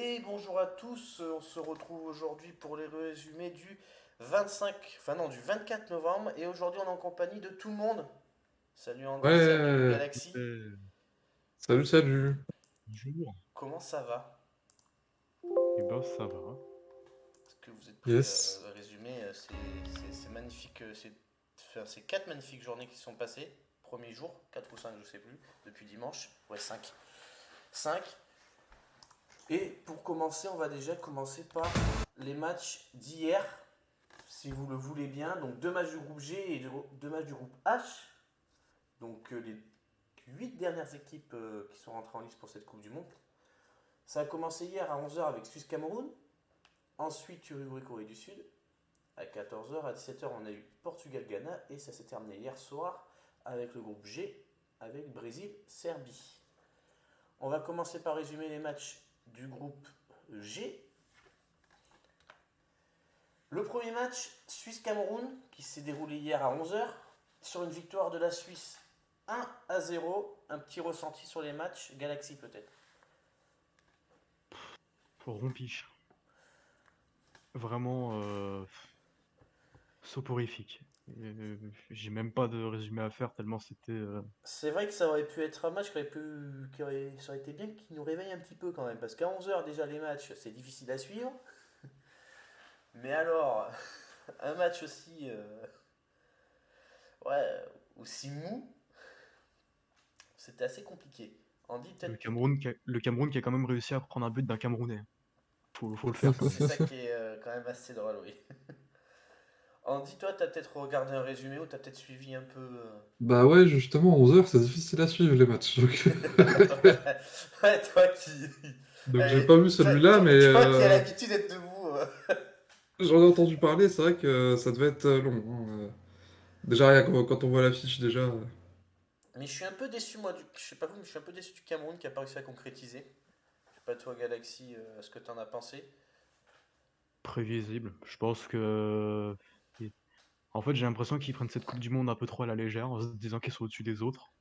Et bonjour à tous, on se retrouve aujourd'hui pour les résumés du 25, enfin non, du 24 novembre. Et aujourd'hui, on est en compagnie de tout le monde. Salut Andrew, salut Ouais, Galaxy. salut, salut. Bonjour. Comment ça va? Eh ben ça va. Est-ce que vous êtes prêts Yes. à résumer ces magnifiques, enfin, ces 4 magnifiques journées qui sont passées? Premier jour, 4 ou 5, je sais plus, depuis dimanche. Ouais, 5. 5. Et pour commencer, on va déjà commencer par les matchs d'hier, si vous le voulez bien. Donc deux matchs du groupe G et deux matchs du groupe H. Donc les 8 dernières équipes qui sont rentrées en lice pour cette Coupe du Monde. Ça a commencé hier à 11h avec Suisse-Cameroun. Ensuite Uruguay-Corée du Sud. À 14h, à 17h, on a eu Portugal-Ghana. Et ça s'est terminé hier soir avec le groupe G, avec Brésil-Serbie. On va commencer par résumer les matchs du groupe G. Le premier match, Suisse-Cameroun, qui s'est déroulé hier à 11h, sur une victoire de la Suisse 1-0. Un petit ressenti sur les matchs, Galaxy peut-être. Rompiche. Vraiment soporifique. J'ai même pas de résumé à faire tellement c'était. C'est vrai que ça aurait pu être un match ça aurait été bien qu'il nous réveille un petit peu quand même, parce qu'à 11h déjà les matchs, c'est difficile à suivre. Mais alors, un match aussi, ouais, aussi mou, c'était assez compliqué. Andy, peut-être tu... Le Cameroun qui a quand même réussi à prendre un but d'un Camerounais. Faut le faire quand C'est même. ça qui est quand même assez drôle, oui. Andy, toi, t'as peut-être regardé un résumé ou t'as peut-être suivi un peu. Bah ouais, justement, 11h, c'est difficile à suivre les matchs. Donc, Ouais, toi qui. donc j'ai Allez, pas vu celui-là, mais toi qui as l'habitude d'être debout. j'en ai entendu parler, c'est vrai que ça devait être long, hein. Déjà, rien que quand on voit l'affiche, déjà. Mais je suis un peu déçu, moi, je sais pas vous, mais je suis un peu déçu du Cameroun qui a pas réussi à concrétiser. Je sais pas toi, Galaxy, ce que t'en as pensé. Prévisible. Je pense que. En fait, j'ai l'impression qu'ils prennent cette Coupe du Monde un peu trop à la légère, en se disant qu'ils sont au-dessus des autres.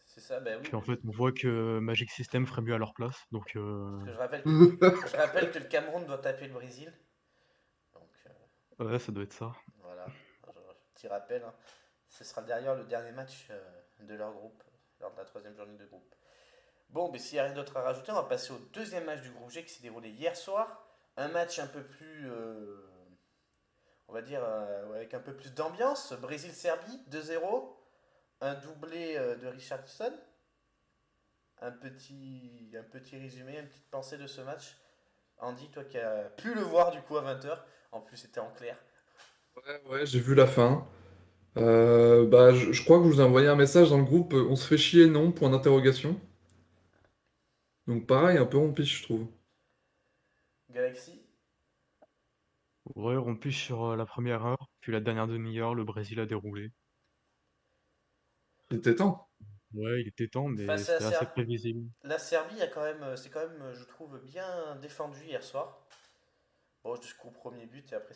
C'est ça, bah oui, Puis en fait, on voit que Magic System ferait mieux à leur place. Donc, parce que je rappelle que le Cameroun doit taper le Brésil. Donc ouais, ça doit être ça. voilà, petit rappel, hein. Ce sera d'ailleurs le dernier match de leur groupe, lors de la troisième journée de groupe. Bon, mais s'il n'y a rien d'autre à rajouter, on va passer au deuxième match du groupe G qui s'est déroulé hier soir. Un match un peu plus, on va dire, ouais, avec un peu plus d'ambiance. Brésil-Serbie, 2-0. Un doublé de Richardson. Un petit résumé, une petite pensée de ce match. Andy, toi qui as pu le voir du coup à 20h. En plus, c'était en clair. Ouais, j'ai vu la fin. Bah, je crois que je vous ai envoyé un message dans le groupe. On se fait chier, non? Point d'interrogation. Donc pareil, un peu rompiche, je trouve. Galaxy. Ouais, rompu sur la première heure, puis la dernière demi-heure, le Brésil a déroulé. Il était temps. Ouais, il était temps, mais Face à la c'était assez Serbie. prévisible. La Serbie a quand même, c'est quand même, je trouve, bien défendu hier soir. Bon, jusqu'au premier but et après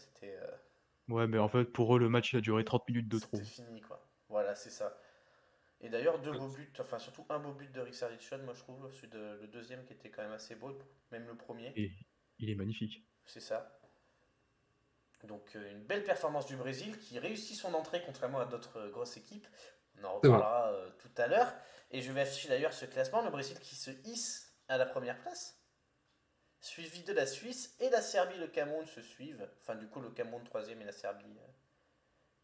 Ouais, mais en fait, pour eux, le match il a duré 30 minutes de c'était trop. fini quoi. Voilà, c'est ça. Et d'ailleurs, deux beaux buts, enfin surtout un beau but de Richarlison, moi je trouve, le deuxième qui était quand même assez beau, même le premier, Et il est magnifique. c'est ça. Donc une belle performance du Brésil qui réussit son entrée contrairement à d'autres grosses équipes. On en C'est vrai. reparlera tout à l'heure. Et je vais afficher d'ailleurs ce classement, le Brésil qui se hisse à la première place, suivi de la Suisse et la Serbie et le Cameroun se suivent. Enfin du coup le Cameroun troisième et la Serbie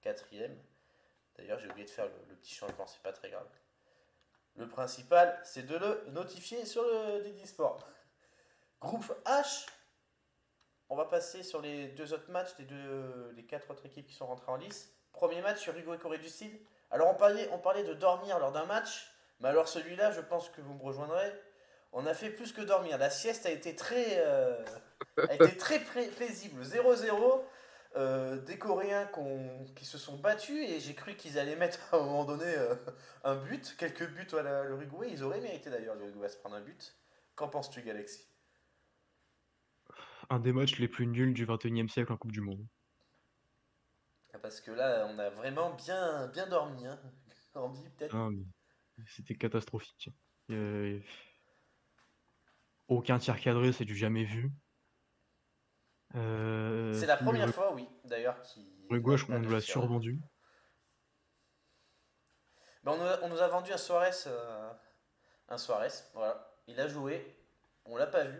quatrième. D'ailleurs j'ai oublié de faire le petit changement, c'est pas très grave. Le principal c'est de le notifier sur le Didi Sport. Groupe H, on va passer sur les deux autres matchs des quatre autres équipes qui sont rentrées en lice. Premier match sur Uruguay Corée du Sud. Alors on parlait de dormir lors d'un match, mais alors celui-là, je pense que vous me rejoindrez. On a fait plus que dormir. La sieste a été très paisible. 0-0. Des Coréens qui se sont battus et j'ai cru qu'ils allaient mettre à un moment donné un but. Quelques buts à l'Uruguay. Ils auraient mérité d'ailleurs l'Uruguay à se prendre un but. Qu'en penses-tu, Galaxy? Un des matchs les plus nuls du 21e siècle en Coupe du Monde. Parce que là, on a vraiment bien, bien dormi, hein. Andy, peut-être. Ah, mais c'était catastrophique. Euh, aucun tir cadré, c'est du jamais vu. C'est la première L'Uruguay, fois, oui, d'ailleurs, qu'ils je n'ont crois pas qu'on nous de l'a tir. survendu. Ben, on nous a vendu un Suarez, voilà. Il a joué, on l'a pas vu,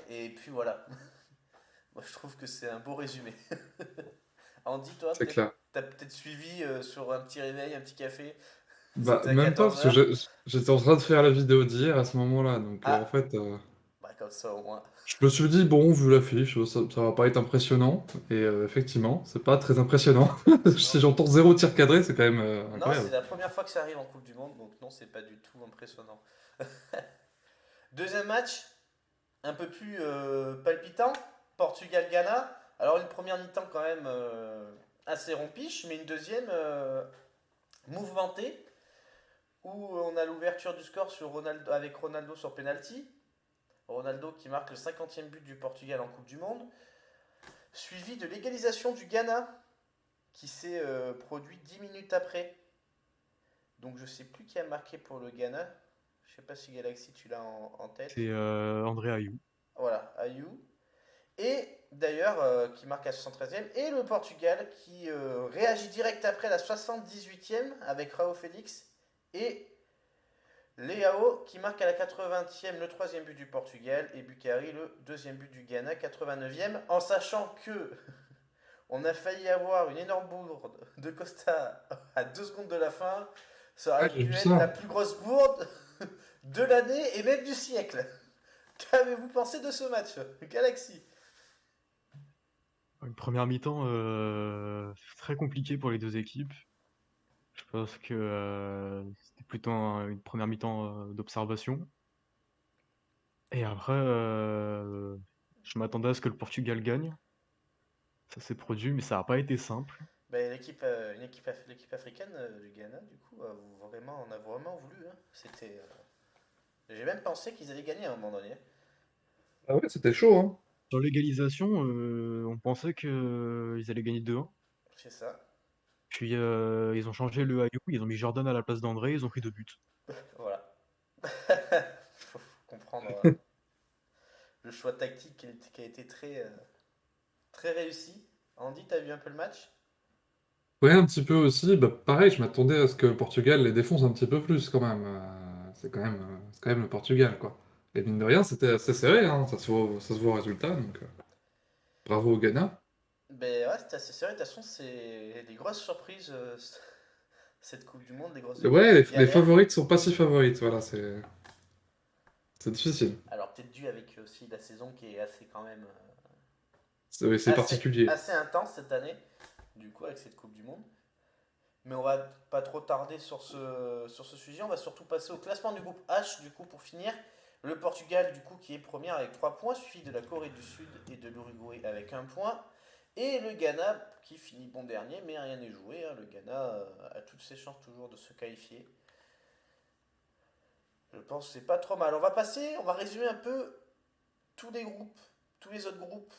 et puis voilà. Moi, je trouve que c'est un beau résumé. Andy, toi, C'est peut-être, clair. t'as peut-être suivi sur un petit réveil, un petit café. Bah, C'était à même pas, parce que 14 heures. j'étais en train de faire la vidéo d'hier à ce moment-là. Donc, en Ah, fait, bah comme ça au moins. je me suis dit, bon, vu l'affiche, ça va pas être impressionnant. Et effectivement, c'est pas très impressionnant. Non, Si j'entends zéro tir cadré, c'est quand même non, c'est incroyable. la première fois que ça arrive en Coupe du Monde, donc non, c'est pas du tout impressionnant. Deuxième match, un peu plus palpitant, Portugal-Ghana. Alors une première mi-temps quand même assez rompiche, mais une deuxième mouvementée, où on a l'ouverture du score sur Ronaldo, avec Ronaldo sur penalty. Ronaldo qui marque le 50e but du Portugal en Coupe du Monde, suivi de l'égalisation du Ghana, qui s'est produit 10 minutes après. Donc je sais plus qui a marqué pour le Ghana. Je sais pas si Galaxy tu l'as en tête. C'est André Ayou. Voilà, Ayou. Et d'ailleurs, qui marque à 73e. Et le Portugal qui réagit direct après la 78e avec Raul Félix. Et Leao qui marque à la 80e le troisième but du Portugal. Et Bukhari le deuxième but du Ghana, 89e. En sachant que on a failli avoir une énorme bourde de Costa à 2 secondes de la fin. Ça Ah, aurait j'ai pu vu être la ça. plus grosse bourde de l'année et même du siècle. Qu'avez-vous pensé de ce match, Galaxy? Une première mi-temps très compliquée pour les deux équipes. Je pense que c'était plutôt une première mi-temps d'observation. Et après, je m'attendais à ce que le Portugal gagne. Ça s'est produit, mais ça n'a pas été simple. Ben, l'équipe africaine du Ghana, du coup, on a vraiment voulu, hein. J'ai même pensé qu'ils allaient gagner à un moment donné. Ah ouais, c'était chaud, hein. Sur l'égalisation, on pensait qu'ils allaient gagner 2-1. C'est ça. Puis ils ont changé le Ayou, ils ont mis Jordan à la place d'André, ils ont pris 2 buts. Voilà. Faut comprendre le choix tactique qui a été très réussi. Andy, t'as vu un peu le match? Ouais, un petit peu aussi. Bah, pareil, je m'attendais à ce que le Portugal les défonce un petit peu plus quand même. C'est quand même le Portugal, quoi. Et mine de rien, c'était assez serré, hein. Ça se voit au résultat, donc bravo au Ghana. Ben ouais, c'était assez sérieux. De toute façon, c'est des grosses surprises, cette Coupe du Monde, des grosses Ouais, équipes qui les galèrent. favorites sont pas si favorites, voilà, c'est difficile. Alors peut-être dû avec aussi la saison qui est assez quand même Oui, c'est particulier. assez intense cette année, du coup avec cette Coupe du Monde. Mais on va pas trop tarder sur ce sujet, on va surtout passer au classement du groupe H du coup pour finir. Le Portugal du coup qui est premier avec 3 points, suivi de la Corée du Sud et de l'Uruguay avec 1 point. Et le Ghana qui finit bon dernier, mais rien n'est joué, hein. Le Ghana a toutes ses chances toujours de se qualifier. Je pense que c'est pas trop mal. On va résumer un peu tous les groupes, tous les autres groupes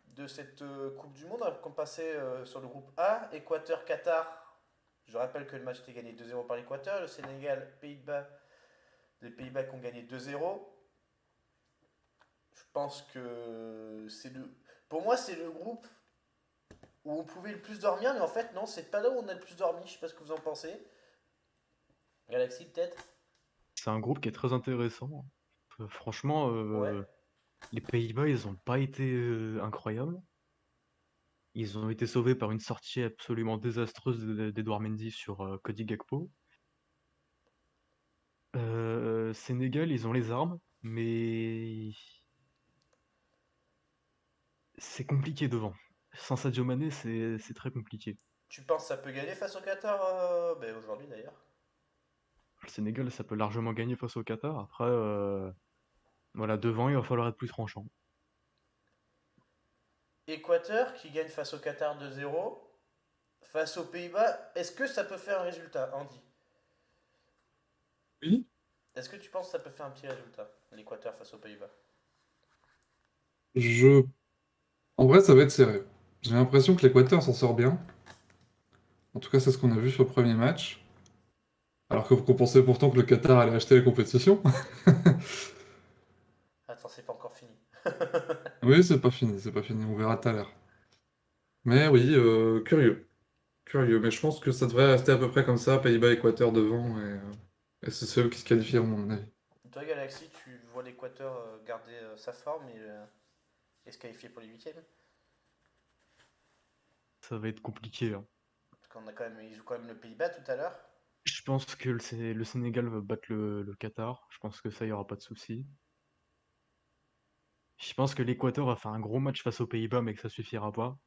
de cette Coupe du Monde. On passait sur le groupe A, Équateur-Qatar. Je rappelle que le match était gagné 2-0 par l'Équateur. Le Sénégal, Pays-Bas, les Pays-Bas qui ont gagné 2-0. Je pense que pour moi, c'est le groupe où on pouvait le plus dormir, mais en fait, non, c'est pas là où on a le plus dormi. Je sais pas ce que vous en pensez. Galaxy, peut-être. C'est un groupe qui est très intéressant. Franchement, Ouais. les Pays-Bas, ils n'ont pas été incroyables. Ils ont été sauvés par une sortie absolument désastreuse d'Edouard Mendy sur Cody Gakpo. Sénégal, ils ont les armes, mais c'est compliqué devant. Sans Sadio Mané, c'est très compliqué. Tu penses que ça peut gagner face au Qatar ben, aujourd'hui d'ailleurs. Le Sénégal, ça peut largement gagner face au Qatar. Après, voilà, devant, il va falloir être plus tranchant. Équateur qui gagne face au Qatar 2-0. Face aux Pays-Bas, est-ce que ça peut faire un résultat, Andy? Oui. Est-ce que tu penses que ça peut faire un petit résultat, l'Équateur face aux Pays-Bas? Je... En vrai, ça va être serré. J'ai l'impression que l'Équateur s'en sort bien. En tout cas, c'est ce qu'on a vu sur le premier match. Alors qu'on pensait pourtant que le Qatar allait acheter la compétition. Attends, c'est pas encore fini. Oui, c'est pas fini, on verra tout à l'heure. Mais oui, curieux. Curieux, mais je pense que ça devrait rester à peu près comme ça, Pays-Bas, Équateur devant, et c'est eux qui se qualifieront, à mon avis. Toi, Galaxy, tu vois l'Équateur garder sa forme et se qualifier pour les huitièmes? Ça va être compliqué, hein. Parce qu'on a quand même, ils jouent quand même le Pays-Bas tout à l'heure. Je pense que le Sénégal va battre le Qatar. Je pense que ça, il y aura pas de souci. Je pense que l'Équateur va faire un gros match face aux Pays-Bas, mais que ça suffira pas.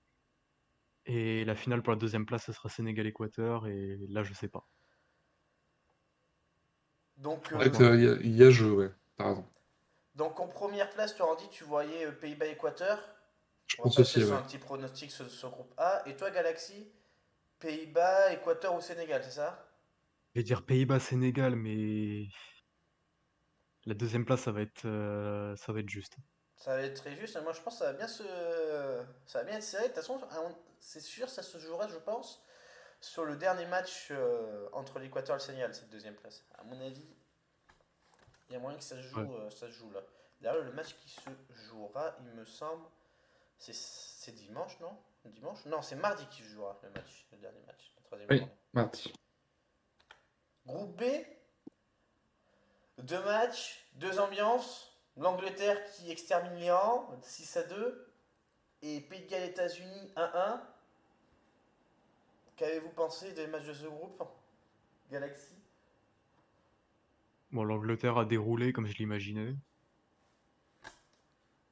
Et la finale pour la deuxième place, ce sera Sénégal-Équateur. Et là, je sais pas. Donc, En fait, Franchement, il y a jeu, ouais, t'as raison. donc en première place, tu aurais dit, tu voyais Pays-Bas-Équateur. Je On va pense passer aussi, sur ouais. un petit pronostic sur ce groupe A. Et toi, Galaxy, Pays-Bas, Équateur ou Sénégal, c'est ça? je vais dire Pays-Bas-Sénégal, mais la deuxième place, ça va être juste. Ça va être très juste. Moi, je pense que ça va bien être serré. De toute façon, c'est sûr, ça se jouera, je pense, sur le dernier match entre l'Équateur et le Sénégal, cette deuxième place. À mon avis, il y a moyen que Ouais. ça se joue là. D'ailleurs, le match qui se jouera, il me semble, c'est dimanche, non? Dimanche? Non, c'est mardi qui se jouera le match, le dernier match, la troisième Oui, journée. Marty. Groupe B, deux matchs, deux ambiances. L'Angleterre qui extermine l'Iran, 6-2. Et Pays de Galles, États-Unis, 1-1. Qu'avez-vous pensé des matchs de ce groupe? Galaxy? Bon, l'Angleterre a déroulé comme je l'imaginais.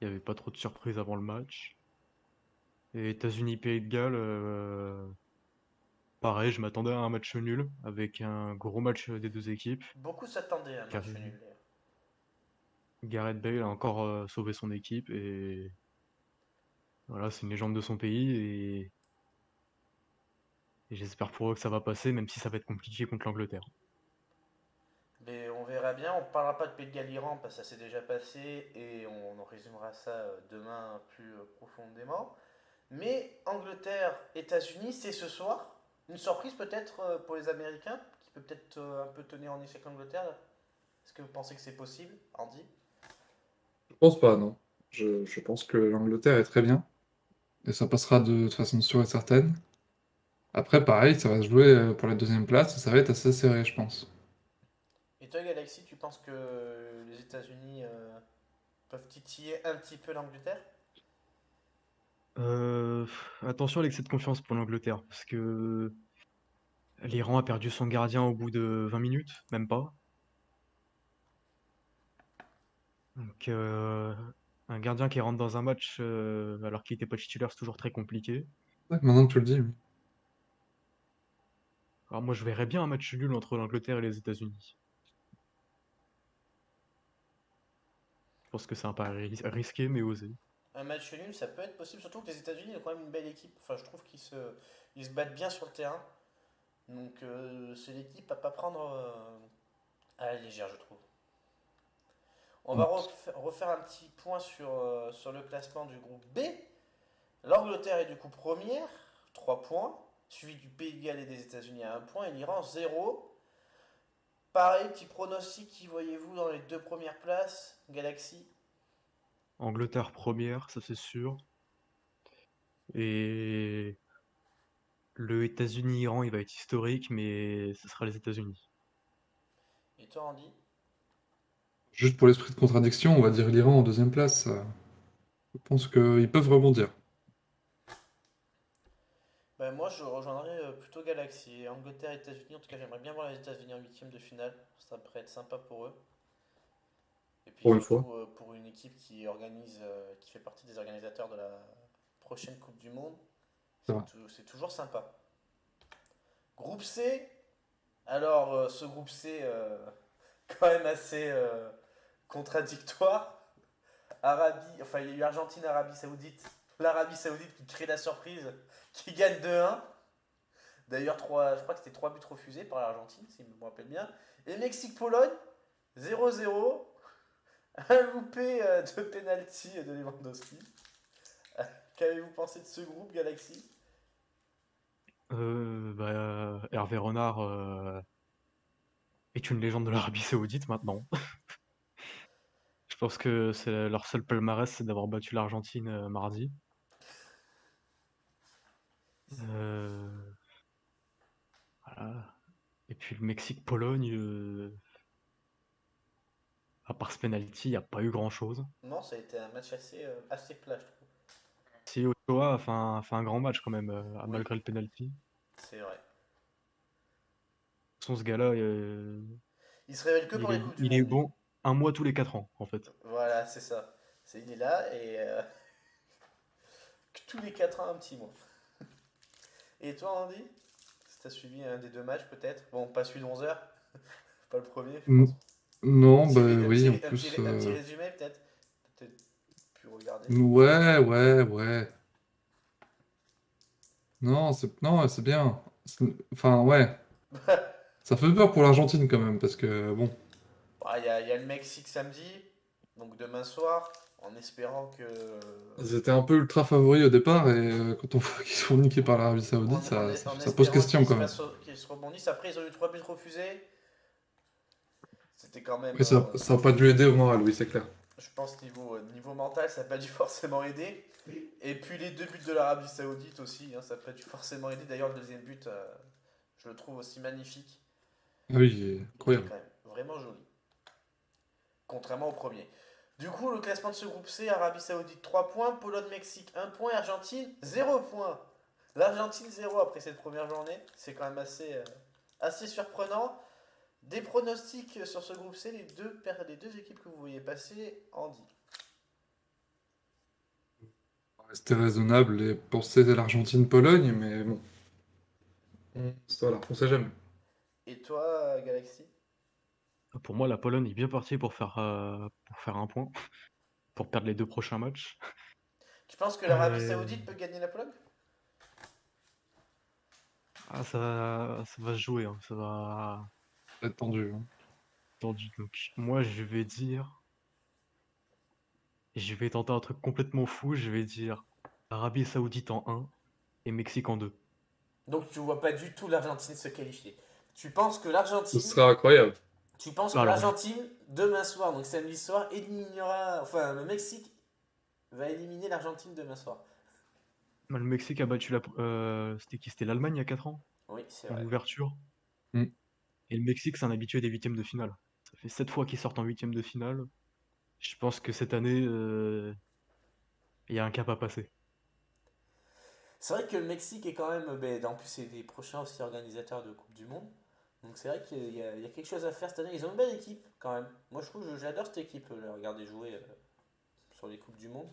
Il n'y avait pas trop de surprises avant le match. Et États-Unis-Pays de Galles, pareil, je m'attendais à un match nul, avec un gros match des deux équipes. Beaucoup s'attendaient à un Car match nul d'ailleurs. Gareth Bale a encore sauvé son équipe, et voilà, c'est une légende de son pays, et j'espère pour eux que ça va passer, même si ça va être compliqué contre l'Angleterre. Mais on verra bien, on parlera pas de Pays de Galles Iran parce que ça s'est déjà passé et on en résumera ça demain plus profondément. Mais Angleterre, États-Unis, c'est ce soir. Une surprise peut-être pour les Américains qui peut peut-être un peu tenir en échec l'Angleterre. Est-ce que vous pensez que c'est possible, Andy? Je pense pas, non. Je pense que l'Angleterre est très bien, et ça passera de façon sûre et certaine. Après, pareil, ça va se jouer pour la deuxième place, et ça va être assez serré, je pense. Et toi, Galaxy, tu penses que les États-Unis peuvent titiller un petit peu l'Angleterre? Attention à l'excès de confiance pour l'Angleterre, parce que l'Iran a perdu son gardien au bout de 20 minutes, même pas. Donc, un gardien qui rentre dans un match alors qu'il n'était pas titulaire, c'est toujours très compliqué. C'est vrai que maintenant que tu le dis, oui. Alors moi, je verrais bien un match nul entre l'Angleterre et les États-Unis. Je pense que c'est un pari risqué, mais osé. Un match nul, ça peut être possible, surtout que les États-Unis ont quand même une belle équipe. Enfin, je trouve ils se battent bien sur le terrain. Donc, c'est l'équipe à pas prendre à la légère, je trouve. On va Mm. refaire un petit point sur le classement du groupe B. L'Angleterre est du coup première, 3 points, suivi du Pays de Galles et des États-Unis à 1 point, et l'Iran 0. Pareil, petit pronostic, qui voyez-vous dans les deux premières places? Galaxy? Angleterre première, ça c'est sûr. Et le États-Unis-Iran, il va être historique, mais ce sera les États-Unis. Et toi, Andy? Juste pour l'esprit de contradiction, on va dire l'Iran en deuxième place. Je pense qu'ils peuvent rebondir. Ben, moi, je rejoindrais plutôt Galaxy. Angleterre, États-Unis, en tout cas, j'aimerais bien voir les États-Unis en huitième de finale. Ça pourrait être sympa pour eux. Et puis Pour une fois. surtout pour une équipe qui fait partie des organisateurs de la prochaine Coupe du Monde, C'est vrai. c'est toujours sympa. Groupe C, alors ce groupe C, quand même assez contradictoire. Arabie, enfin il y a eu Argentine, Arabie Saoudite. L'Arabie Saoudite qui crée la surprise, qui gagne 2-1. D'ailleurs, je crois que c'était 3 buts refusés par l'Argentine, si je me rappelle bien. Et Mexique-Pologne, 0-0. Un loupé de penalty de Lewandowski. Qu'avez-vous pensé de ce groupe, Galaxy? Hervé Renard, est une légende de l'Arabie Saoudite maintenant. Je pense que c'est leur seul palmarès, c'est d'avoir battu l'Argentine mardi. Euh, voilà. Et puis le Mexique-Pologne, à part ce penalty, il n'y a pas eu grand-chose. Non, ça a été un match assez plat, je trouve. Si Ochoa a fait un grand match quand même, Oui, malgré le penalty. De c'est vrai. toute façon, ce gars-là, Il se révèle que il pour les est, Coupes du il est Monde, lui. bon un mois tous les 4 ans, en fait. Voilà, c'est ça. Il est là et tous les 4 ans, un petit mois. Et toi, Andy? Si t'as suivi un des deux matchs, peut-être? Bon, pas celui de 11 heures, pas le premier, je pense. N- Non, bah Petit, un oui, petit, en un petit, plus. un petit résumé, peut-être? Peut-être pu regarder. Ouais, ouais, ouais. Non, c'est bien. Enfin, ouais. Ça fait peur pour l'Argentine quand même, parce que bon, Il y a le Mexique samedi, donc demain soir, en espérant que. ils étaient un peu ultra favoris au départ, et quand on voit qu'ils sont niqués par l'Arabie En, Saoudite, en- ça, en ça pose espérant question quand même. qu'ils se rebondissent. Après, ils ont eu 3 buts refusés. C'était quand même. Oui, ça a pas dû aider au moral, oui, c'est clair. Je pense niveau mental, ça n'a pas dû forcément aider. Et puis les 2 buts de l'Arabie Saoudite aussi, hein, ça n'a pas dû forcément aider. D'ailleurs, le deuxième but, je le trouve aussi magnifique. Ah oui, Il est incroyable. quand même vraiment joli, contrairement au premier. Du coup, le classement de ce groupe C, Arabie Saoudite 3 points, Pologne-Mexique 1 point, Argentine 0 points. L'Argentine 0 après cette première journée, c'est quand même assez surprenant. Des pronostics sur ce groupe C, les deux équipes que vous voyez passer, Andy. C'était raisonnable et penser à l'Argentine-Pologne, mais bon, voilà, on sait jamais. Et toi, Galaxy? Pour moi, la Pologne est bien partie pour faire un point, pour perdre les 2 prochains matchs. Tu penses que l'Arabie Euh, Saoudite peut gagner la Pologne? ça va se jouer, hein, ça va Ça va être tendu, hein. tendu. Donc moi, je vais tenter un truc complètement fou. Je vais dire Arabie Saoudite en 1 et Mexique en 2. Donc tu vois pas du tout l'Argentine se qualifier. Tu penses que Ce l'Argentine, sera incroyable. tu penses que Alors, l'Argentine demain soir, donc samedi soir, éliminera, enfin le Mexique va éliminer l'Argentine demain soir. le Mexique a battu c'était qui? C'était l'Allemagne il y a 4 ans, Oui, c'est en vrai. ouverture. Mm. Et le Mexique, c'est un habitué des huitièmes de finale. Ça fait 7 fois qu'ils sortent en huitième de finale. Je pense que cette année, il y a un cap à passer. C'est vrai que le Mexique est quand même, en plus c'est des prochains aussi organisateurs de Coupe du Monde. Donc c'est vrai qu'il y a quelque chose à faire cette année. Ils ont une belle équipe quand même. Moi je trouve, j'adore cette équipe, la regarder jouer sur les Coupes du Monde.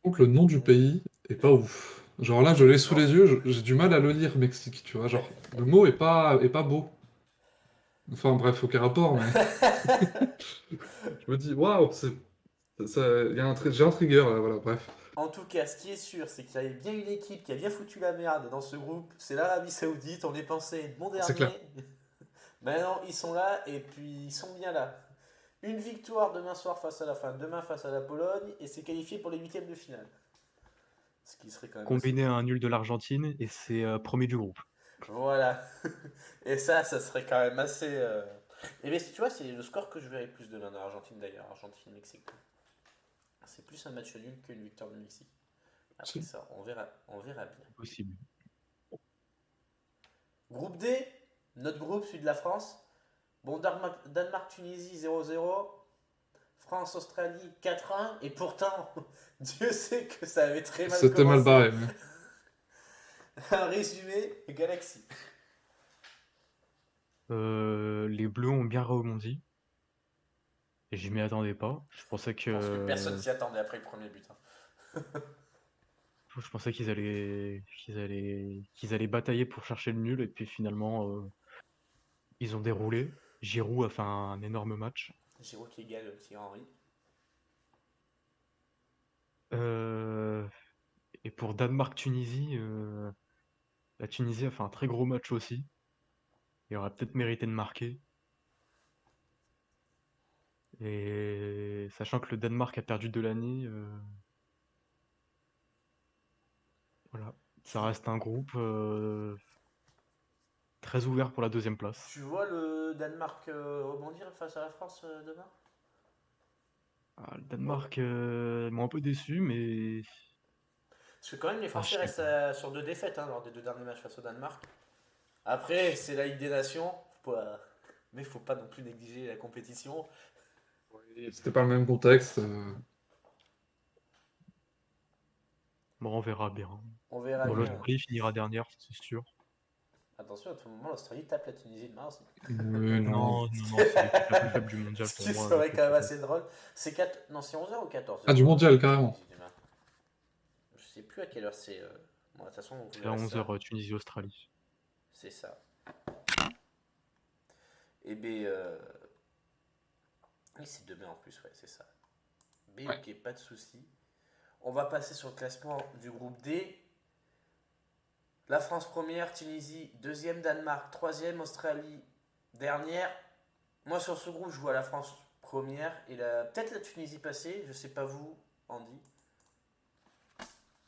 Donc le nom du Donc, pays est pas ouf. Genre là, je l'ai sous non. les yeux, j'ai du mal à le lire, Mexique, tu vois. Genre, le mot est pas beau. Enfin bref, aucun rapport, mais je me dis, waouh, j'ai un trigger là, voilà, bref. En tout cas, ce qui est sûr, c'est qu'il y a bien une équipe qui a bien foutu la merde dans ce groupe. C'est l'Arabie Saoudite. On les pensait bon C'est clair. dernier. Maintenant, ils sont là et puis ils sont bien là. Une victoire demain soir demain face à la Pologne et c'est qualifié pour les huitièmes de finale. Ce qui serait quand même assez Combiné à cool. un nul de l'Argentine et c'est premier du groupe. Voilà. Et ça serait quand même assez. Et bien, tu vois, c'est le score que je verrais plus demain en Argentine d'ailleurs. Argentine-Mexique. C'est plus un match nul qu'une victoire du Mexique. Après ça, on verra bien. Possible. Groupe D, notre groupe, celui de la France. Bon, Danemark-Tunisie 0-0. France-Australie 4-1. Et pourtant, Dieu sait que ça avait très mal C'était mal commencé. barré, mais... Un résumé, Galaxy. Les Bleus ont bien rebondi. Et je m'y attendais pas. Je pense que personne s'y attendait après le premier but, hein. Je pensais qu'ils allaient batailler pour chercher le nul et puis finalement ils ont déroulé. Giroud a fait un énorme match. Giroud qui égale Thierry Henry. Euh, et pour Danemark-Tunisie, la Tunisie a fait un très gros match aussi. Il aurait peut-être mérité de marquer. Et sachant que le Danemark a perdu Delaney, voilà, ça Qui reste un groupe très ouvert pour la deuxième place. Tu vois le Danemark rebondir face à la France demain? Ah, le Oh. Danemark m'a un peu déçu, mais Parce que quand même, les ah, je Français sais restent pas. Sur 2 défaites lors des 2 derniers matchs face au Danemark. Après, c'est la Ligue des Nations, mais faut pas non plus négliger la compétition. Oui, c'était pas le même contexte. Bon, on verra bien. On verra Bon, bien. l'Australie finira dernière, c'est sûr. Attention, à tout moment, l'Australie tape la Tunisie demain aussi. Oui, non. Non, non, non, c'est l'équipe la plus faible du mondial Ce pour qui moi serait avec quand même l'Australie. assez drôle. C'est 4... Non, c'est 11h ou 14h Ah, du mondial, carrément. Tunisie demain. Je sais plus à quelle heure c'est. Bon, de toute façon, vous C'est à verrez ça. 11h Tunisie-Australie. C'est ça. Et bien. Oui, c'est demain en plus, ouais, c'est ça. B, Ouais. ok, pas de souci. On va passer sur le classement du groupe D. La France première, Tunisie deuxième, Danemark troisième, Australie dernière. Moi sur ce groupe, je vois la France première et peut-être la Tunisie passée. Je sais pas vous, Andy.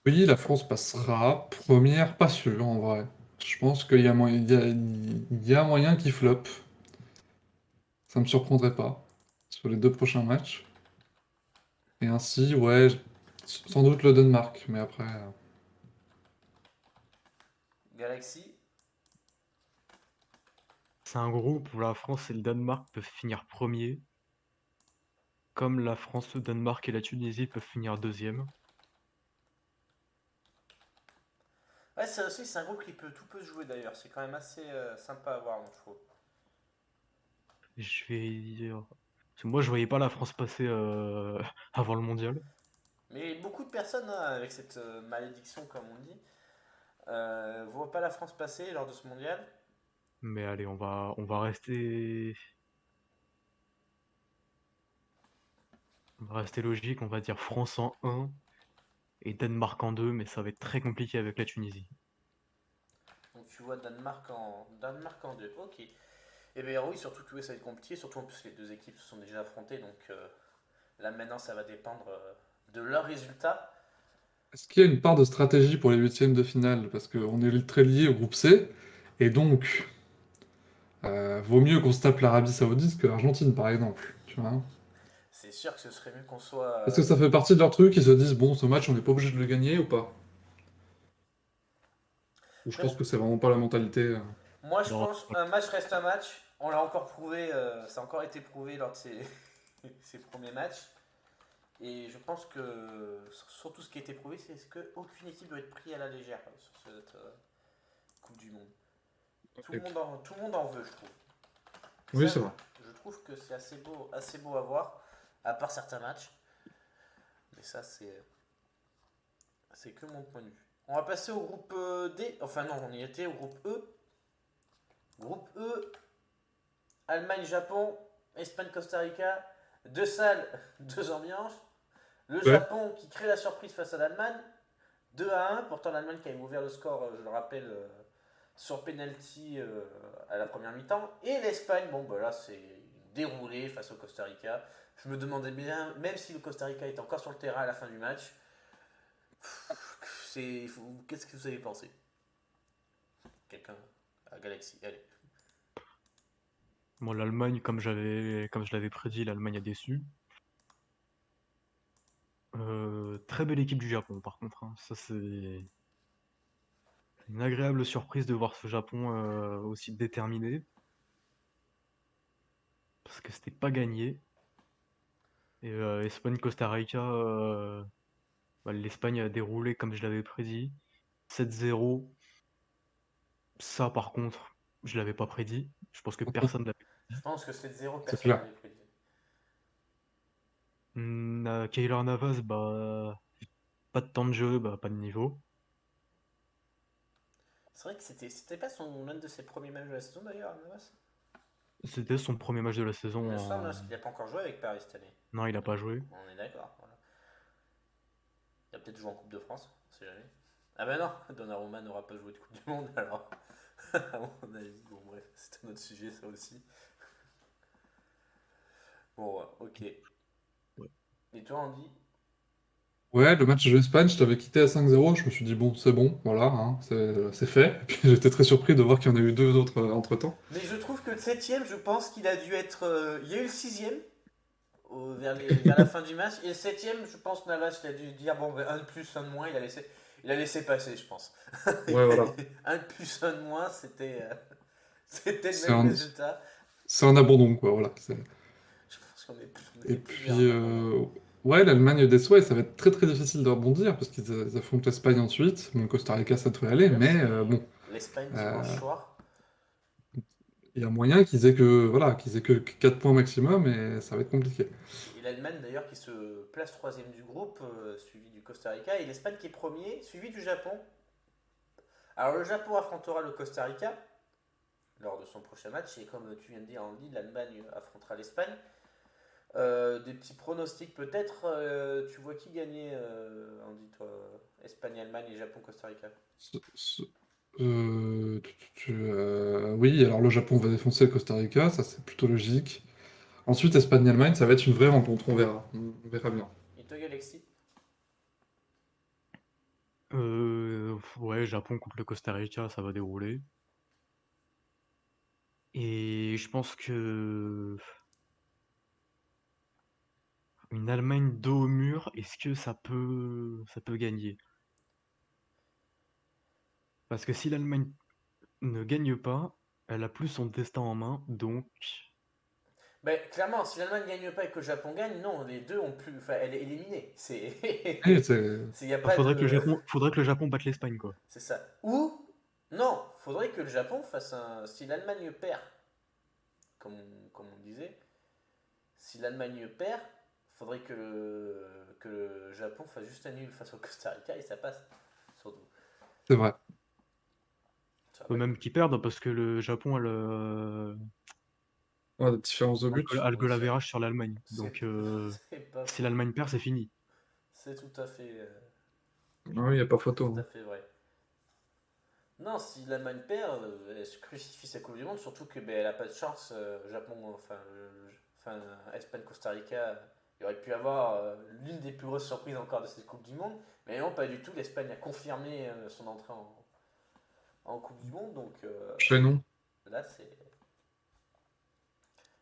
Oui, la France passera. Première, pas sûr, en vrai. Je pense qu'il y a moyen, il y a moyen qu'il floppe. Ça me surprendrait pas. Sur les 2 prochains matchs. Et ainsi, ouais, sans doute le Danemark. Mais après, Galaxy. C'est un groupe où la France et le Danemark peuvent finir premier, comme la France, le Danemark et la Tunisie peuvent finir deuxième. Ouais, ça aussi, c'est un groupe qui tout peut se jouer d'ailleurs. C'est quand même assez sympa à voir, je trouve. Je vais dire. Parce que moi, je voyais pas la France passer avant le mondial. Mais beaucoup de personnes, avec cette malédiction, comme on dit, voient pas la France passer lors de ce mondial. Mais allez, on va rester logique. On va dire France en 1 et Danemark en 2, mais ça va être très compliqué avec la Tunisie. Donc tu vois Danemark en 2. Ok. Et bien oui, surtout que oui, ça va être compliqué, surtout en plus les deux équipes se sont déjà affrontées, donc là maintenant ça va dépendre de leurs résultats. est-ce qu'il y a une part de stratégie pour les huitièmes de finale? Parce qu'on est très lié au groupe C. Et donc, vaut mieux qu'on se tape l'Arabie Saoudite que l'Argentine, par exemple. Tu vois? C'est sûr que ce serait mieux qu'on soit... Est-ce que ça fait partie de leur truc? Ils se disent, bon, ce match, on n'est pas obligé de le gagner ou pas? Ou je Après, pense que c'est vraiment pas la mentalité. moi je Non, pense un match reste un match. On l'a encore prouvé, ça a encore été prouvé lors de ces premiers matchs. Et je pense que surtout ce qui a été prouvé, c'est qu'aucune équipe doit être prise à la légère sur cette Coupe du Monde. Tout le monde en veut, je trouve. Oui, Ça, c'est vrai. je trouve que c'est assez beau à voir, à part certains matchs. Mais ça, c'est que mon point de vue. On va passer au groupe D. Enfin non, on y était au groupe E. Groupe E, Allemagne, Japon, Espagne, Costa Rica. Deux salles, deux ambiances. Le Ouais. Japon qui crée la surprise face à l'Allemagne. 2-1. Pourtant l'Allemagne qui avait ouvert le score, je le rappelle, sur penalty à la première mi-temps. Et l'Espagne, bon bah là c'est déroulé face au Costa Rica. Je me demandais bien, même si le Costa Rica était encore sur le terrain à la fin du match, qu'est-ce que vous avez pensé? Quelqu'un à Galaxy, allez. moi, l'Allemagne, comme je l'avais prédit, l'Allemagne a déçu. Très belle équipe du Japon, par contre, hein. Ça, c'est une agréable surprise de voir ce Japon aussi déterminé, parce que c'était pas gagné. Et Espagne-Costa Rica, bah, l'Espagne a déroulé comme je l'avais prédit. 7-0. Ça, par contre, je l'avais pas prédit. Je pense que personne l'avait. Je pense que 7-0, C'est personne clair. l'avait prédit. Keylor Navas, bah, pas de temps de jeu, bah, pas de niveau. C'est vrai que c'était pas l'un de ses premiers matchs de la saison d'ailleurs, Navas. C'était son premier match de la Il saison me semble, en. parce qu'il n'a pas encore joué avec Paris cette année. Non, il a pas joué. On est d'accord. Voilà. Il a peut-être joué en Coupe de France, on sait jamais. Ah ben non, Donnarumma n'aura pas joué de Coupe du Monde alors. À mon avis, bon bref, c'est un autre sujet ça aussi. Bon, ok. Ouais. Et toi, Andy? Ouais, le match de l'Espagne, je t'avais quitté à 5-0, je me suis dit, bon, c'est bon, voilà, hein, c'est fait. Et puis j'étais très surpris de voir qu'il y en a eu deux autres entre-temps. Mais je trouve que le septième, je pense qu'il a dû être. Il y a eu le sixième vers la fin du match. Et le septième, je pense que Navas il a dû dire bon, ben, un de plus, un de moins. Il a laissé passer, je pense. Ouais, voilà. Un de plus, un de moins, c'était le C'est même un, résultat. c'est un abandon, quoi, voilà. Je pense qu'on Et était tous vers puis, un abandon. ouais, l'Allemagne déçoit et ça va être très très difficile de rebondir parce qu'ils affrontent l'Espagne ensuite. Bon, Costa Rica, ça devrait aller, D'ailleurs, mais c'est bon, l'Espagne dimanche euh, soir. il y a moyen qu'ils aient que 4 points maximum et ça va être compliqué. Et l'Allemagne d'ailleurs qui se place troisième du groupe, suivi du Costa Rica. Et l'Espagne qui est premier, suivi du Japon. Alors le Japon affrontera le Costa Rica lors de son prochain match. Et comme tu viens de dire, Andy, l'Allemagne affrontera l'Espagne. Des petits pronostics peut-être. Tu vois qui gagner, Andy, toi? Espagne, Allemagne et Japon, Costa Rica. Ce- ce- oui, alors le Japon va défoncer le Costa Rica, ça c'est plutôt logique. Ensuite, Espagne-Allemagne, ça va être une vraie rencontre, on verra. On verra bien. Et toi, Galaxy? Ouais, Japon contre le Costa Rica, ça va dérouler. Et je pense que une Allemagne dos au mur, est-ce que ça peut gagner? Parce que si l'Allemagne ne gagne pas, elle a plus son destin en main, donc Ben, clairement, si l'Allemagne ne gagne pas et que le Japon gagne, non, les deux ont plus. Enfin, elle est éliminée. Et c'est Il n'y a il pas faudrait que le de. Japon, faudrait que le Japon batte l'Espagne, quoi. C'est ça. Ou, non, faudrait que le Japon fasse un. Si l'Allemagne perd, comme on disait, si l'Allemagne perd, faudrait que le Japon fasse juste un nul face au Costa Rica et ça passe. Surtout. c'est vrai. Ça va Faut pas être même qu'ils perdent parce que le Japon Ouais, la différence de but. a le Oui, goal average sur l'Allemagne. c'est Donc c'est pas si faux. l'Allemagne perd, c'est fini. C'est tout à fait, Oui, il n'y a pas photo, tout à hein. fait vrai. Non, si l'Allemagne perd, elle se crucifie sa Coupe du Monde, surtout que ben, elle a pas de chance. Japon, enfin, Espagne, Costa Rica, il aurait pu avoir l'une des plus grosses surprises encore de cette Coupe du Monde, mais non, pas du tout. L'Espagne a confirmé son entrée en Coupe du Monde, donc Chez nous. là c'est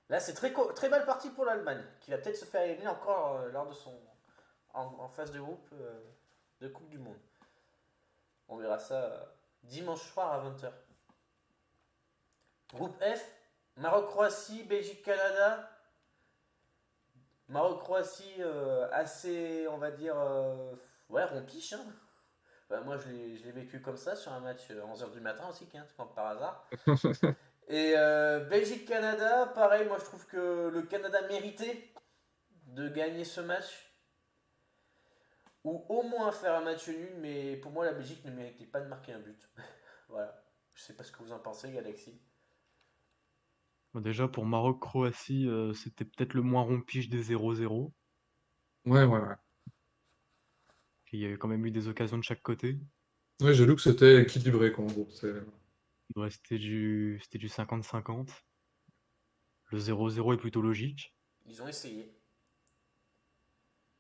là c'est très mal parti pour l'Allemagne, qui va peut-être se faire éliminer encore lors de son en phase de groupe de Coupe du Monde. On verra ça dimanche soir à 20h. Groupe F, Maroc-Croatie, Belgique-Canada. Maroc-Croatie assez, on va dire, ouais, rompiche. Hein. Bah, moi, je l'ai vécu comme ça sur un match 11h du matin aussi, comme par hasard. Et Belgique-Canada, pareil, moi je trouve que le Canada méritait de gagner ce match. Ou au moins faire un match nul, mais pour moi la Belgique ne méritait pas de marquer un but. Voilà. Je sais pas ce que vous en pensez, Galaxy. Bon, déjà pour Maroc-Croatie, c'était peut-être le moins rompiche des 0-0. Ouais, ouais, ouais. Il y a quand même eu des occasions de chaque côté. Ouais, j'ai lu que c'était équilibré, quoi, en gros. Ouais, c'était du 50-50. Le 0-0 est plutôt logique. Ils ont essayé.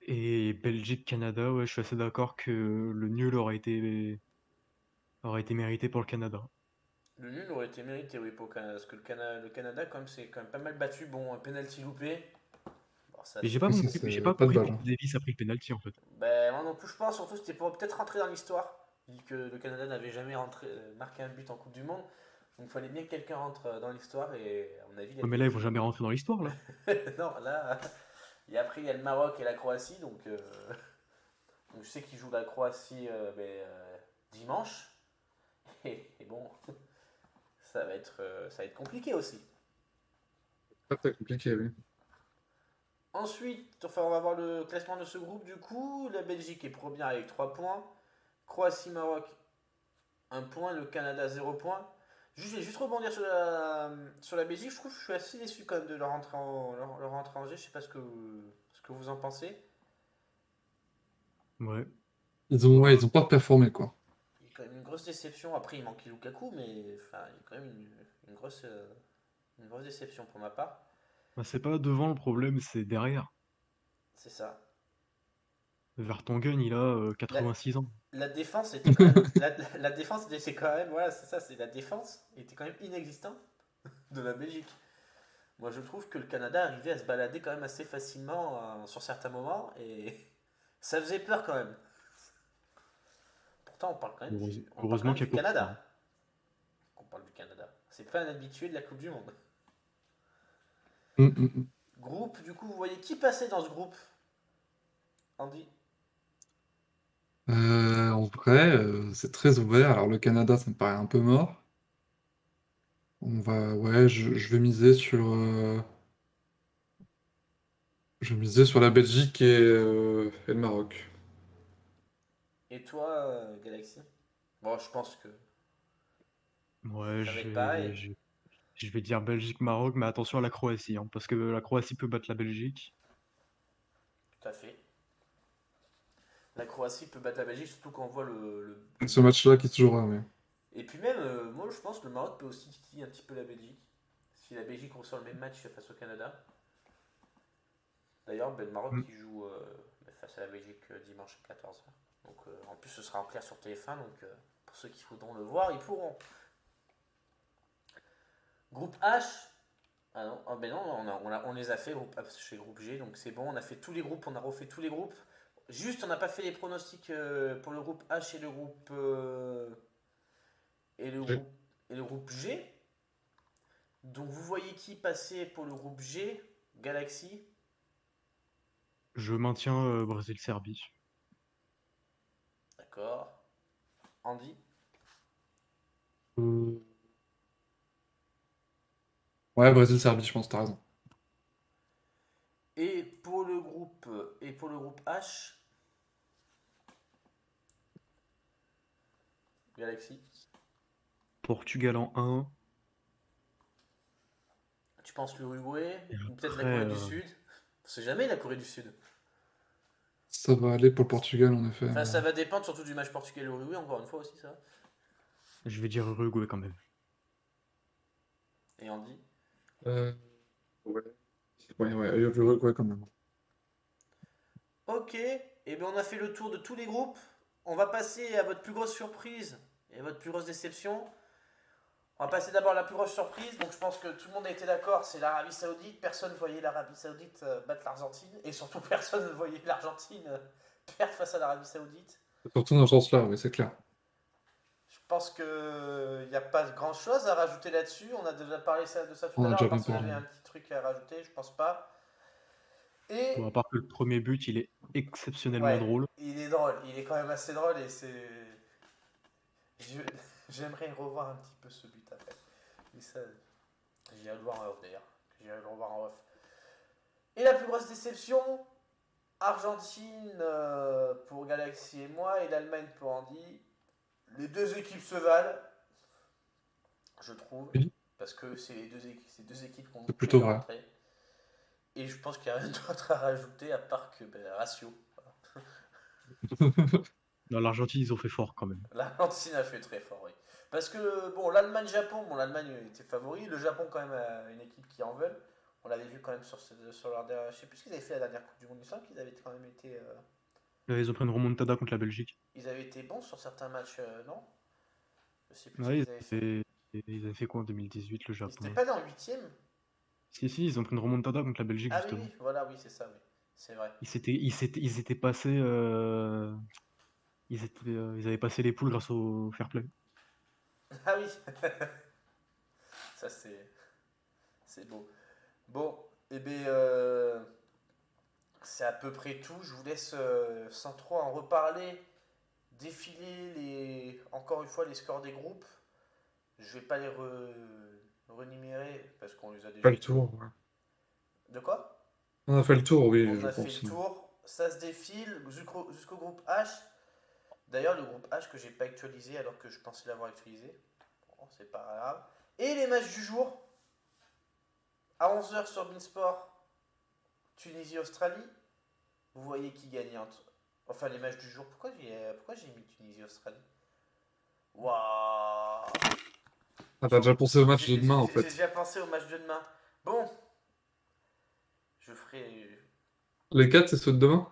Et Belgique-Canada, ouais, je suis assez d'accord que le nul aurait été mérité pour le Canada. Le nul aurait été mérité, oui, pour le Canada. Parce que le Canada, quand même, c'est quand même pas mal battu. Bon, un penalty loupé. Bon, ça, Et j'ai c'est. pas Ça, compris, j'ai c'est pas pas de compris balle, pourquoi hein. Davis a pris le penalty en fait. Ben, moi non plus, je pense. Surtout, c'était pour peut-être rentrer dans l'histoire. Vu que le Canada n'avait jamais marqué un but en Coupe du Monde. Donc, il fallait bien que quelqu'un rentre dans l'histoire. Et à mon avis, il a Ouais, mais bien là, ils vont été. jamais rentrer dans l'histoire là. Non, là. Et après, il y a le Maroc et la Croatie. Donc je sais qu'ils jouent la Croatie dimanche. Et bon, ça va être compliqué aussi. Pas très compliqué, oui. Ensuite, enfin, on va voir le classement de ce groupe du coup. La Belgique est première avec 3 points. Croatie-Maroc, 1 point. Le Canada, 0 points. Je vais juste rebondir sur la Belgique. Je trouve que je suis assez déçu quand même de leur entrée en jeu. Je sais pas ce que vous en pensez. Ouais. Ouais, ils ont pas performé, quoi. Il y a quand même une grosse déception. Après, il manque Lukaku, mais enfin, il y a quand même une grosse déception pour ma part. Bah, c'est pas devant le problème, c'est derrière. C'est ça. Vertonghen, il a La, 86 ans. la défense était quand même. La défense était quand même. Voilà, c'est ça, c'est la défense était quand même inexistante de la Belgique. Moi, je trouve que le Canada arrivait à se balader quand même assez facilement sur certains moments et ça faisait peur quand même. Pourtant, on parle quand Heureusement même qu'il y du a Courtois, Canada. hein. On parle du Canada. C'est pas un habitué de la Coupe du Monde. Mm, mm, mm. Groupe, du coup, vous voyez qui passait dans ce groupe, Andy? En vrai, c'est très ouvert. Alors, le Canada, ça me paraît un peu mort. Ouais, je vais miser sur la Belgique et le Maroc. Et toi, Galaxy? Bon, je pense que Ouais, ça va être pareil. je vais dire Belgique-Maroc, mais attention à la Croatie, hein, parce que la Croatie peut battre la Belgique. Tout à fait. La Croatie peut battre la Belgique, surtout quand on voit Ce match-là qui se jouera, mais... Et puis même, moi je pense que le Maroc peut aussi titiller un petit peu la Belgique. Si la Belgique ressort le même match face au Canada. D'ailleurs, le Maroc Mm. qui joue face à la Belgique dimanche à 14h. Donc en plus ce sera en clair sur TF1, donc pour ceux qui voudront le voir, ils pourront. Groupe H. Ah non, ah ben non, on les a fait chez groupe G, donc c'est bon, on a fait tous les groupes, on a refait tous les groupes. Juste, on n'a pas fait les pronostics pour le groupe H et le groupe et le J'ai- groupe et le groupe G. Donc vous voyez qui passer pour le groupe G, Galaxy. Je maintiens Brésil-Serbie. D'accord. Andy. Euh, Ouais, Brésil-Serbie, je pense, t'as raison. Et pour le groupe H, Galaxy. Portugal en 1. Tu penses l'Uruguay Et ou peut-être la après, Corée du Sud? On sait jamais la Corée du Sud. Ça va aller pour le Portugal, en effet. Enfin, ça va dépendre surtout du match Portugal-Uruguay, encore une fois aussi, ça. je vais dire Uruguay quand même. Et Andy. Euh, Ouais. Ouais, quand même. Ok, et bien on a fait le tour de tous les groupes. On va passer à votre plus grosse surprise et à votre plus grosse déception. On va passer d'abord à la plus grosse surprise. Donc je pense que tout le monde a été d'accord, c'est l'Arabie Saoudite. Personne ne voyait l'Arabie Saoudite battre l'Argentine. Et surtout personne ne voyait l'Argentine perdre face à l'Arabie Saoudite. Surtout dans ce sens-là, oui, c'est clair. Je pense qu'il n'y a pas grand chose à rajouter là-dessus. On a déjà parlé de ça tout On à a l'heure, à déjà part bien si vous parlé. avez un petit truc à rajouter, je pense pas. Bon, à Et part que le premier but, il est exceptionnellement ouais, drôle. il est drôle, il est quand même assez drôle et c'est. Je- J'aimerais revoir un petit peu ce but après. Mais ça, j'irai le voir en off d'ailleurs. J'irai le revoir en off. Et la plus grosse déception, Argentine pour Galaxy et moi, et l'Allemagne pour Andy. Les deux équipes se valent, je trouve, Oui, parce que c'est ces deux équipes qui ont c'est tué plutôt leur vrai. entrée. Et je pense qu'il n'y a rien d'autre à rajouter à part que ratio. Non, l'Argentine, ils ont fait fort quand même. L'Argentine a fait très fort, oui. Parce que, bon, l'Allemagne-Japon, bon, l'Allemagne était favori. Le Japon, quand même, a une équipe qui en veut. On l'avait vu quand même sur leur dernière. Je sais plus ce qu'ils avaient fait la dernière Coupe du Monde. Il me semble qu'ils avaient quand même été. Ils ont pris une remontada contre la Belgique. Ils avaient été bons sur certains matchs, non? Je sais plus ce Ouais, qu'ils avaient fait. ils avaient fait quoi en 2018, le Ils n'étaient Japon? pas allés en huitième? Si, si, ils ont pris une remontada contre la Belgique, Ah oui, justement. oui, voilà, oui, c'est ça, oui. C'est vrai. Ils étaient passés. Ils avaient passé les poules grâce au fair play. Ah oui, ça c'est beau. Bon, et bien, c'est à peu près tout. Je vous laisse, sans trop en reparler, défiler encore une fois les scores des groupes. Je vais pas les renumérer parce qu'on les a Pas déjà le dit. tour, ouais. De quoi? On a fait le tour, oui, On je a fait le pense. tour. Ça se défile jusqu'au groupe H. D'ailleurs, le groupe H que j'ai pas actualisé alors que je pensais l'avoir actualisé. Bon, c'est pas grave. Et les matchs du jour. À 11h sur Beansport, Tunisie-Australie. Vous voyez qui gagne enfin les matchs du jour. Pourquoi j'ai mis Tunisie-Australie? Waouh. Ah, t'as déjà pensé au match de demain, en J'ai fait. déjà pensé au match de demain. Bon, je ferai. Les 4, c'est ceux de demain?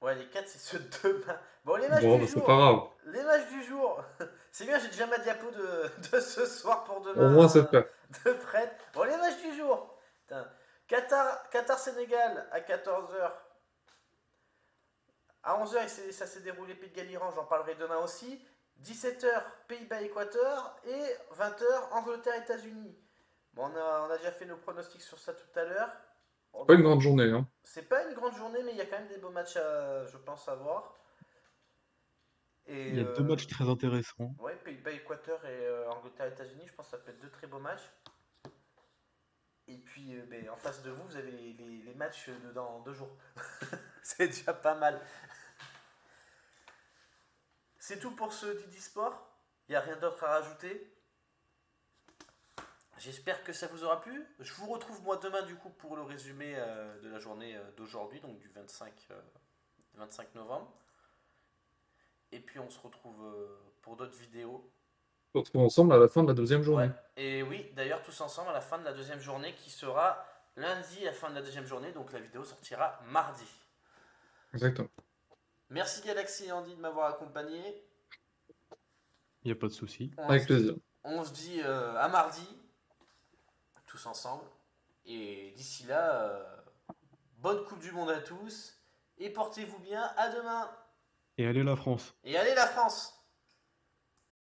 Ouais, les 4, c'est ceux de demain. Bon, les matchs Bon, du bah, c'est jour. pas grave. Les matchs du jour. C'est bien, j'ai déjà ma diapo de ce soir pour Au moins, c'est demain fait. de prête. Bon, les matchs du jour. Putain. Qatar-Sénégal à 14h. À 11h, ça s'est déroulé Pays de Galles-Iran, j'en parlerai demain aussi. 17h, Pays-Bas-Équateur. Et 20h, Angleterre-États-Unis. Bon, on a déjà fait nos pronostics sur ça tout à l'heure. C'est pas une grande journée, hein. C'est pas une grande journée, mais il y a quand même des beaux matchs, je pense, à voir. Il Et y a deux matchs très intéressants. ouais, Pays-Bas-Équateur et Angleterre-États-Unis, je pense que ça peut être deux très beaux matchs. Et puis, ben, en face de vous, vous avez les matchs dans 2 jours. C'est déjà pas mal. C'est tout pour ce Didi Sport. Il n'y a rien d'autre à rajouter. J'espère que ça vous aura plu. Je vous retrouve moi demain du coup pour le résumé de la journée d'aujourd'hui, donc du 25 novembre. Et puis on se retrouve pour d'autres vidéos. On se retrouve ensemble à la fin de la deuxième Ouais. journée. Et oui, d'ailleurs tous ensemble à la fin de la deuxième journée qui sera lundi à la fin de la deuxième journée. Donc la vidéo sortira mardi. Exactement. Merci Galaxy et Andy de m'avoir accompagné. Il n'y a pas de souci. Avec plaisir. On se dit à mardi, tous ensemble. Et d'ici là, bonne Coupe du Monde à tous. Et portez-vous bien. À demain. Et allez la France! Et allez la France!